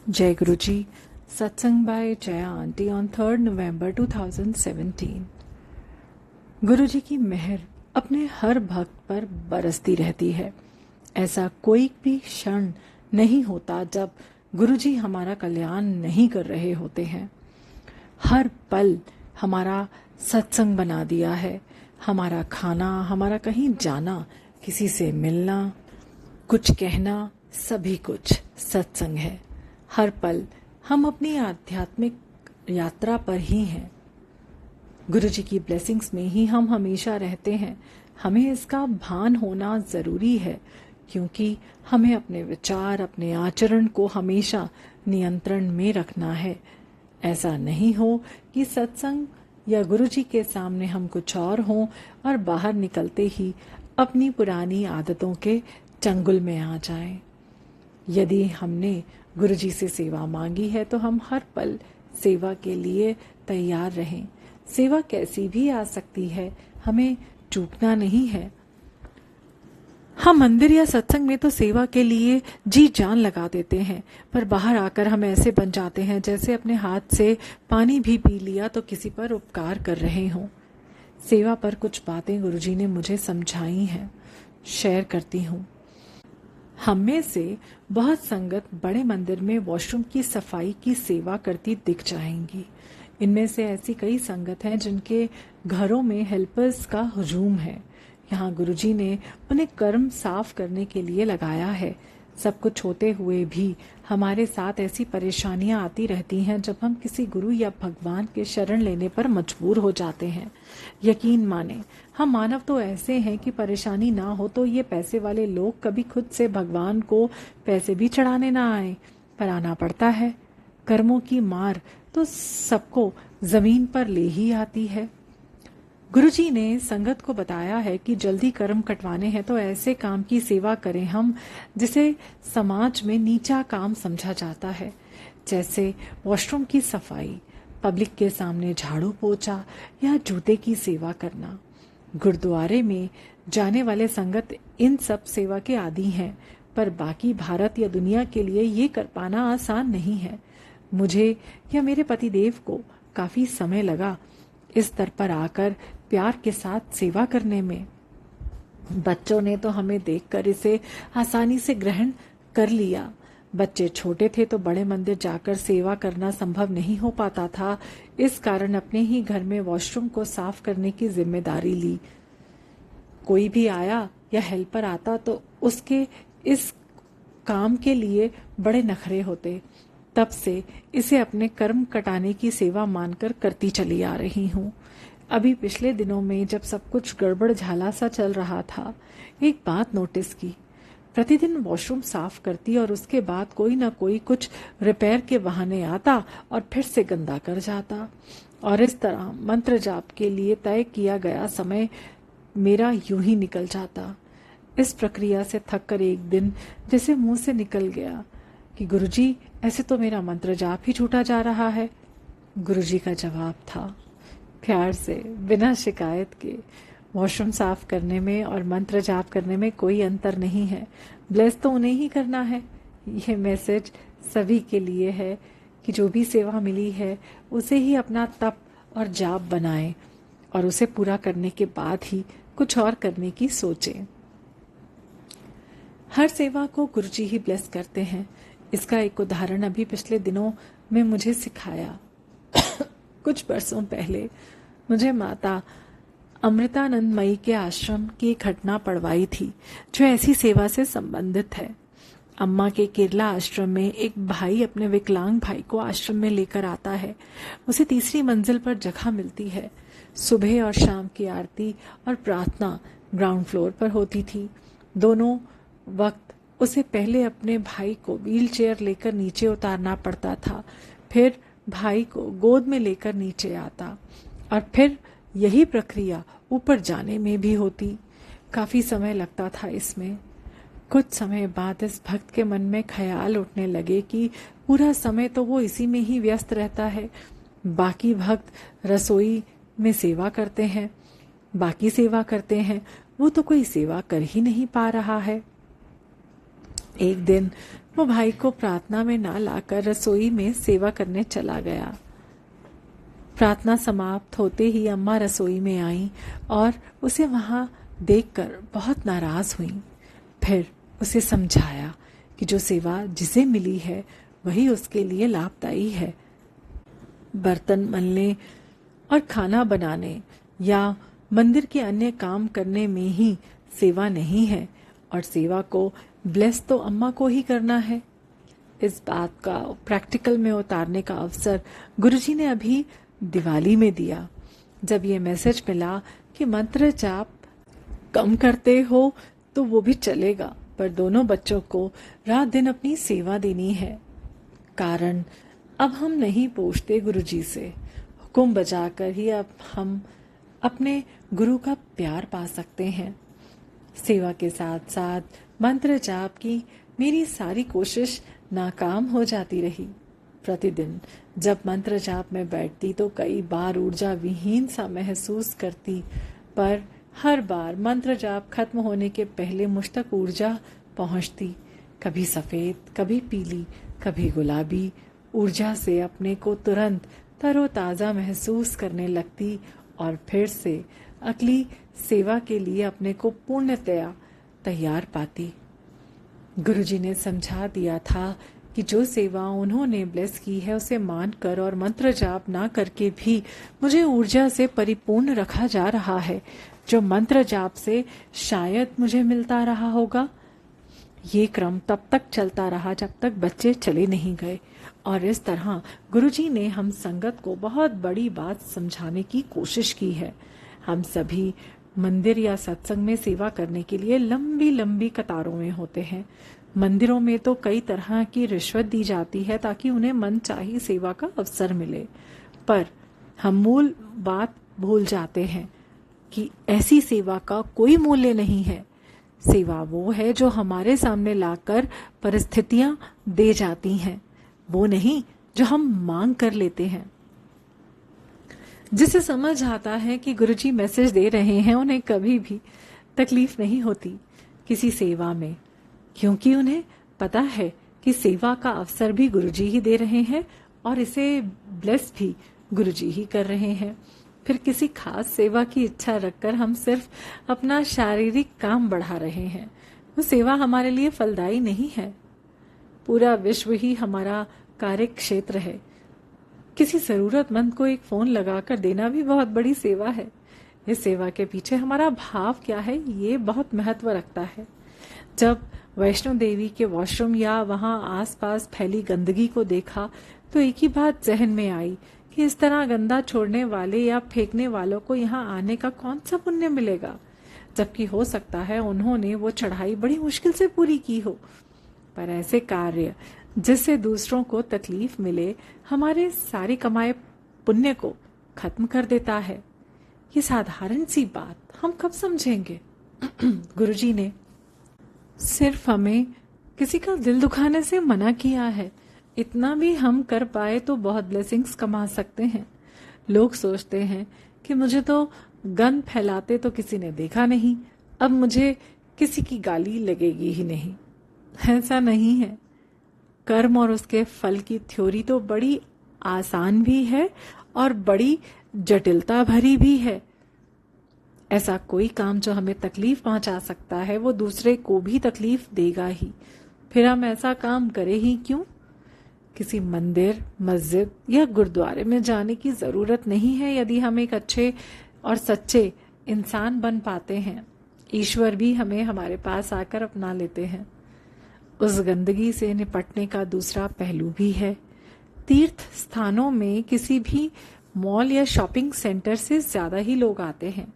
जय गुरु जी। सत्संग bye Jaya aunty on 3 नवंबर 2017। गुरु जी की मेहर अपने हर भक्त पर बरसती रहती है। ऐसा कोई भी क्षण नहीं होता जब गुरु जी हमारा कल्याण नहीं कर रहे होते हैं। हर पल हमारा सत्संग बना दिया है। हमारा खाना, हमारा कहीं जाना, किसी से मिलना, कुछ कहना, सभी कुछ सत्संग है। हर पल हम अपनी आध्यात्मिक यात्रा पर ही हैं। गुरु जी की ब्लेसिंग्स में ही हम हमेशा रहते हैं। हमें इसका भान होना जरूरी है, क्योंकि हमें अपने विचार, अपने आचरण को हमेशा नियंत्रण में रखना है। ऐसा नहीं हो कि सत्संग या गुरु जी के सामने हम कुछ और हों और बाहर निकलते ही अपनी पुरानी आदतों के चंगुल में आ जाएं। यदि हमने गुरु जी से सेवा मांगी है तो हम हर पल सेवा के लिए तैयार रहें। सेवा कैसी भी आ सकती है, हमें चूकना नहीं है। हम मंदिर या सत्संग में तो सेवा के लिए जी जान लगा देते हैं, पर बाहर आकर हम ऐसे बन जाते हैं जैसे अपने हाथ से पानी भी पी लिया तो किसी पर उपकार कर रहे हों। सेवा पर कुछ बातें गुरु जी ने मुझे समझाई हैं, शेयर करती हूँ। हम में से बहुत संगत बड़े मंदिर में वॉशरूम की सफाई की सेवा करती दिख जाएंगी। इनमें से ऐसी कई संगत हैं जिनके घरों में हेल्पर्स का हुजूम है। यहाँ गुरुजी ने उन्हें कर्म साफ करने के लिए लगाया है। सब कुछ होते हुए भी हमारे साथ ऐसी परेशानियां आती रहती हैं जब हम किसी गुरु या भगवान के शरण लेने पर मजबूर हो जाते हैं। यकीन माने, हम मानव तो ऐसे हैं कि परेशानी ना हो तो ये पैसे वाले लोग कभी खुद से भगवान को पैसे भी चढ़ाने ना आए, पर आना पड़ता है। कर्मों की मार तो सबको जमीन पर ले ही आती है। गुरुजी ने संगत को बताया है कि जल्दी कर्म कटवाने हैं तो ऐसे काम की सेवा करें हम जिसे समाज में नीचा काम समझा जाता है, जैसे वॉशरूम की सफाई, पब्लिक के सामने झाड़ू पोछा या जूते की सेवा करना। गुरुद्वारे में जाने वाले संगत इन सब सेवा के आदी हैं, पर बाकी भारत या दुनिया के लिए ये कर पाना आसान नहीं है। मुझे या मेरे पतिदेव को काफी समय लगा इस स्तर पर आकर प्यार के साथ सेवा करने में। बच्चों ने तो हमें देखकर इसे आसानी से ग्रहण कर लिया। बच्चे छोटे थे तो बड़े मंदिर जाकर सेवा करना संभव नहीं हो पाता था। इस कारण अपने ही घर में वॉशरूम को साफ करने की जिम्मेदारी ली। कोई भी आया या हेल्पर आता तो उसके इस काम के लिए बड़े नखरे होते। तब से इसे अपने कर्म कटाने की सेवा मानकर करती चली आ रही हूँ। अभी पिछले दिनों में जब सब कुछ गड़बड़ झाला सा चल रहा था, एक बात नोटिस की। प्रतिदिन वॉशरूम साफ करती और उसके बाद कोई न कोई कुछ रिपेयर के बहाने आता और फिर से गंदा कर जाता, और इस तरह मंत्र जाप के लिए तय किया गया समय मेरा यूं ही निकल जाता। इस प्रक्रिया से थक कर एक दिन जैसे मुंह से निकल गया कि गुरुजी, ऐसे तो मेरा मंत्र जाप ही छूटा जा रहा है। गुरुजी का जवाब था, प्यार से, बिना शिकायत के, वॉशरूम साफ करने में और मंत्र जाप करने में कोई अंतर नहीं है। ब्लेस तो उन्हें ही करना है। यह मैसेज सभी के लिए है कि जो भी सेवा मिली है उसे ही अपना तप और जाप बनाएं और उसे पूरा करने के बाद ही कुछ और करने की सोचें। हर सेवा को गुरुजी ही ब्लेस करते हैं। इसका एक उदाहरण अभी पिछले दिनों में मुझे सिखाया। कुछ बरसों पहले मुझे माता अमृतानंदमयी के आश्रम की एक घटना पढ़वाई थी जो ऐसी सेवा से संबंधित है। अम्मा के केरला आश्रम में एक भाई अपने विकलांग भाई को आश्रम में लेकर आता है। उसे तीसरी मंजिल पर जगह मिलती है। सुबह और शाम की आरती और प्रार्थना ग्राउंड फ्लोर पर होती थी। दोनों वक्त उसे पहले अपने भाई को व्हील चेयर लेकर नीचे उतारना पड़ता था, फिर भाई को गोद में लेकर नीचे आता, और फिर यही प्रक्रिया ऊपर जाने में भी होती। काफी समय लगता था इसमें। कुछ समय बाद इस भक्त के मन में ख्याल उठने लगे कि पूरा समय तो वो इसी में ही व्यस्त रहता है। बाकी भक्त रसोई में सेवा करते हैं, बाकी सेवा करते हैं, वो तो कोई सेवा कर ही नहीं पा रहा है। एक दिन वो भाई को प्रार्थना में ना लाकर रसोई में सेवा करने चला गया। प्रार्थना समाप्त होते ही अम्मा रसोई में आई और उसे वहां देखकर बहुत नाराज हुई। फिर उसे समझाया कि जो सेवा जिसे मिली है वही उसके लिए लाभदायी है। बर्तन मलने और खाना बनाने या मंदिर के अन्य काम करने में ही सेवा नहीं है, और सेवा को ब्लेस तो अम्मा को ही करना है। इस बात का प्रैक्टिकल में उतारने का अवसर गुरुजी ने अभी दिवाली में दिया। जब ये मैसेज मिला कि मंत्र जाप कम करते हो तो वो भी चलेगा, पर दोनों बच्चों को रात दिन अपनी सेवा देनी है। कारण अब हम नहीं पूछते गुरुजी से, हुक्म बजाकर ही अब हम अपने गुरु का प्यार पा सकते हैं। सेवा के साथ साथ मंत्र जाप की मेरी सारी कोशिश नाकाम हो जाती रही। प्रतिदिन जब मंत्र जाप में बैठती तो कई बार ऊर्जा विहीन सा महसूस करती, पर हर बार मंत्र जाप खत्म होने के पहले मुझ तक ऊर्जा पहुंचती। कभी सफेद, कभी पीली, कभी गुलाबी ऊर्जा से अपने को तुरंत तरोताजा महसूस करने लगती और फिर से अगली सेवा के लिए अपने को पूर्णतया तैयार पाती। गुरुजी ने समझा दिया था कि जो सेवा उन्होंने ब्लेस की है उसे मानकर और मंत्र जाप ना करके भी मुझे ऊर्जा से परिपूर्ण रखा जा रहा है, जो मंत्र जाप से शायद मुझे मिलता रहा होगा। ये क्रम तब तक चलता रहा जब तक बच्चे चले नहीं गए, और इस तरह गुरुजी ने हम संगत को बहुत बड़ी बात समझाने की कोशिश की है। हम सभी मंदिर या सत्संग में सेवा करने के लिए लंबी लंबी कतारों में होते हैं। मंदिरों में तो कई तरह की रिश्वत दी जाती है ताकि उन्हें मनचाही सेवा का अवसर मिले, पर हम मूल बात भूल जाते हैं कि ऐसी सेवा का कोई मूल्य नहीं है। सेवा वो है जो हमारे सामने लाकर परिस्थितियां दे जाती हैं, वो नहीं जो हम मांग कर लेते हैं। जिसे समझ आता है कि गुरुजी मैसेज दे रहे हैं, उन्हें कभी भी तकलीफ नहीं होती किसी सेवा में, क्योंकि उन्हें पता है कि सेवा का अवसर भी गुरुजी ही दे रहे हैं और इसे ब्लेस भी गुरुजी ही कर रहे हैं। फिर किसी खास सेवा की इच्छा रखकर हम सिर्फ अपना शारीरिक काम बढ़ा रहे हैं। वो सेवा हमारे लिए फलदायी नहीं है। पूरा विश्व ही हमारा कार्य क्षेत्र है। किसी जरूरतमंद को एक फोन लगाकर देना भी बहुत बड़ी सेवा है। इस सेवा के पीछे हमारा भाव क्या है, ये बहुत महत्व रखता है। जब वैष्णो देवी के वॉशरूम या वहां आसपास फैली गंदगी को देखा तो एक ही बात जहन में आई कि इस तरह गंदा छोड़ने वाले या फेंकने वालों को यहाँ आने का कौन सा पुण्य मिलेगा, जबकि हो सकता है उन्होंने वो चढ़ाई बड़ी मुश्किल से पूरी की हो। पर ऐसे कार्य जिससे दूसरों को तकलीफ मिले हमारे सारे कमाए पुण्य को खत्म कर देता है। ये साधारण सी बात हम कब समझेंगे? गुरुजी ने सिर्फ हमें किसी का दिल दुखाने से मना किया है। इतना भी हम कर पाए तो बहुत ब्लेसिंग्स कमा सकते हैं। लोग सोचते हैं कि मुझे तो गंद फैलाते तो किसी ने देखा नहीं, अब मुझे किसी की गाली लगेगी ही नहीं। ऐसा नहीं है। कर्म और उसके फल की थ्योरी तो बड़ी आसान भी है और बड़ी जटिलता भरी भी है। ऐसा कोई काम जो हमें तकलीफ पहुंचा सकता है वो दूसरे को भी तकलीफ देगा ही, फिर हम ऐसा काम करें ही क्यों? किसी मंदिर, मस्जिद या गुरुद्वारे में जाने की जरूरत नहीं है यदि हम एक अच्छे और सच्चे इंसान बन पाते हैं। ईश्वर भी हमें हमारे पास आकर अपना लेते हैं। उस गंदगी से निपटने का दूसरा पहलू भी है। तीर्थ स्थानों में किसी भी मॉल या शॉपिंग सेंटर से ज्यादा ही लोग आते हैं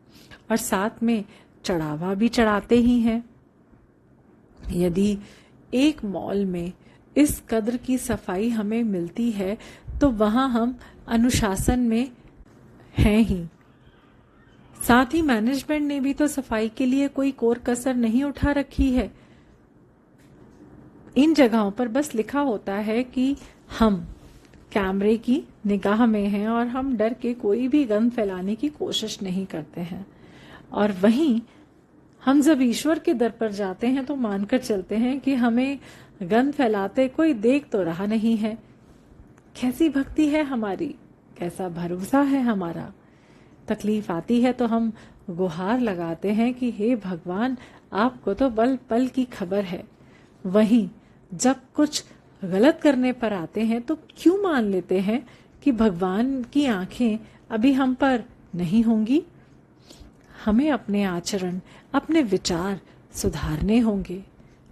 और साथ में चढ़ावा भी चढ़ाते ही हैं। यदि एक मॉल में इस कद्र की सफाई हमें मिलती है तो वहां हम अनुशासन में हैं ही। साथ ही मैनेजमेंट ने भी तो सफाई के लिए कोई कोर कसर नहीं उठा रखी है। इन जगहों पर बस लिखा होता है कि हम कैमरे की निगाह में हैं और हम डर के कोई भी गंद फैलाने की कोशिश नहीं करते हैं। और वहीं हम जब ईश्वर के दर पर जाते हैं तो मानकर चलते हैं कि हमें गंध फैलाते कोई देख तो रहा नहीं है। कैसी भक्ति है हमारी, कैसा भरोसा है हमारा। तकलीफ आती है तो हम गुहार लगाते हैं कि हे भगवान, आपको तो पल पल की खबर है। वहीं जब कुछ गलत करने पर आते हैं तो क्यों मान लेते हैं कि भगवान की आंखें अभी हम पर नहीं होंगी। हमें अपने आचरण, अपने विचार सुधारने होंगे।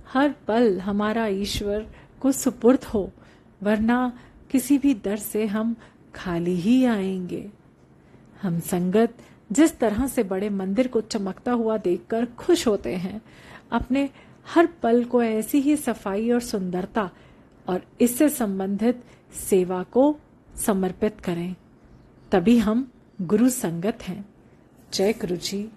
हर पल हमारा ईश्वर को सुपुर्द हो, वरना किसी भी दर से हम खाली ही आएंगे। हम संगत जिस तरह से बड़े मंदिर को चमकता हुआ देखकर खुश होते हैं, अपने हर पल को ऐसी ही सफाई और सुंदरता और इससे संबंधित सेवा को समर्पित करें, तभी हम गुरु संगत हैं। जय गुरु जी।